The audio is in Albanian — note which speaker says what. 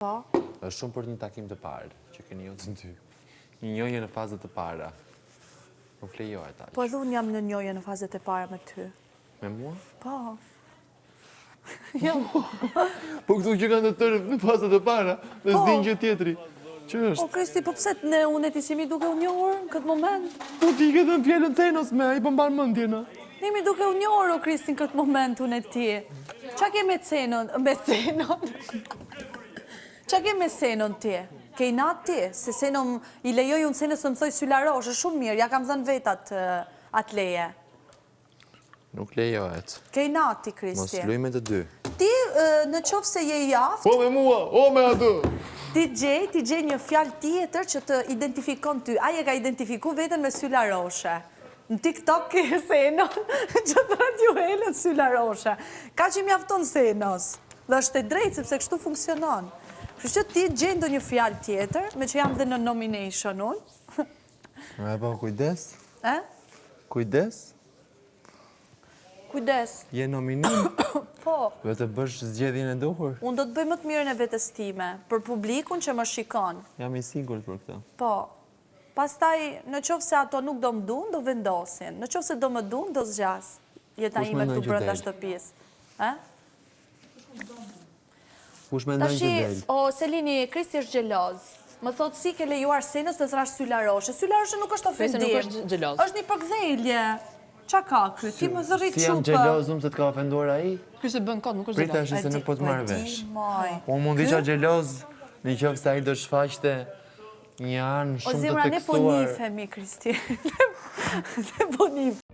Speaker 1: Po.
Speaker 2: Është shumë për një takim të parë, që keni ju të ty. Një njohje në fazët të para. Nuk lejohet aq.
Speaker 1: Po edhe unë jam në njohje në fazet e para me ty.
Speaker 2: Me mua?
Speaker 1: Po. Jam.
Speaker 2: Po këtu që kanë të tërë në fazët e para, dhe s'din gjë tjetri. Që është?
Speaker 1: O, Kristi, po pse ne unë e ti si mi duke u njohur në këtë moment?
Speaker 2: Po ti ke dhënë fjalën Cenos me, i përmban mendjen.
Speaker 1: Ne mi duke u njohur, o Kristi, në këtë moment unë e ti. Qa ke me Cenon? Me Cenon? Qa ke me Senon ti? Ke i natë ti? Se Senon i lejoj unë Senës të më thoj sylarosh, është shumë mirë, ja kam zënë vetat atë leje.
Speaker 2: Nuk lejohet.
Speaker 1: Ke i natë ti, Kristi.
Speaker 2: Mos luj me të dy.
Speaker 1: Ti, në qofë se je i aftë,
Speaker 2: O me mua, o me atë.
Speaker 1: ti gjej një fjalë tjetër që të identifikon ty. Aje ka identifiku vetën me sylaroshe. Në TikTok ke Senon, që të radio helën sylaroshe. Ka që mjafton Senos. Dhe është e drejtë, sepse kështu funksionon. Kështu që ti gjej ndonjë fjalë tjetër, me që jam dhe në nomination unë.
Speaker 2: E po, kujdes.
Speaker 1: E?
Speaker 2: Kujdes.
Speaker 1: Kujdes.
Speaker 2: Je nominim.
Speaker 1: Po,
Speaker 2: Vetë bësh zgjedhjen e duhur.
Speaker 1: unë do të bëj më të mirën e vetës time, për publikun që më shikon.
Speaker 2: Jam i sigurt për këtë.
Speaker 1: Po, pastaj, në qofë se ato nuk do më dun, do vendosin. Në qofë se do më dun, do zgjas. Jeta
Speaker 2: Kush
Speaker 1: ime
Speaker 2: mendon
Speaker 1: këtu
Speaker 2: që
Speaker 1: brenda
Speaker 2: del?
Speaker 1: shtëpisë. E?
Speaker 2: Kush mendon që del?
Speaker 1: Tashi, o Selini, Kristi është gjeloz. Më thotë si ke lejuar Senës të thrash sylaroshe. Sylaroshe nuk është ofendim.
Speaker 3: Nuk është gjeloz.
Speaker 1: Është një përkthjelje. Qa ka ky? Ti më zërrit
Speaker 2: Si jam
Speaker 1: qupë.
Speaker 2: gjeloz unë se të ka ofenduar ai?
Speaker 3: Ky se bën kod, nuk është
Speaker 2: Prita
Speaker 3: gjeloz.
Speaker 2: është se nuk po të marrë vesh.
Speaker 1: Moj.
Speaker 2: Po mundi qa gjeloz, në qofë se ai do shfaqte një anë
Speaker 1: O
Speaker 2: shumë të
Speaker 1: zemra, ne po
Speaker 2: tekstuar.
Speaker 1: nifemi, Kristi. Ne po nifemi.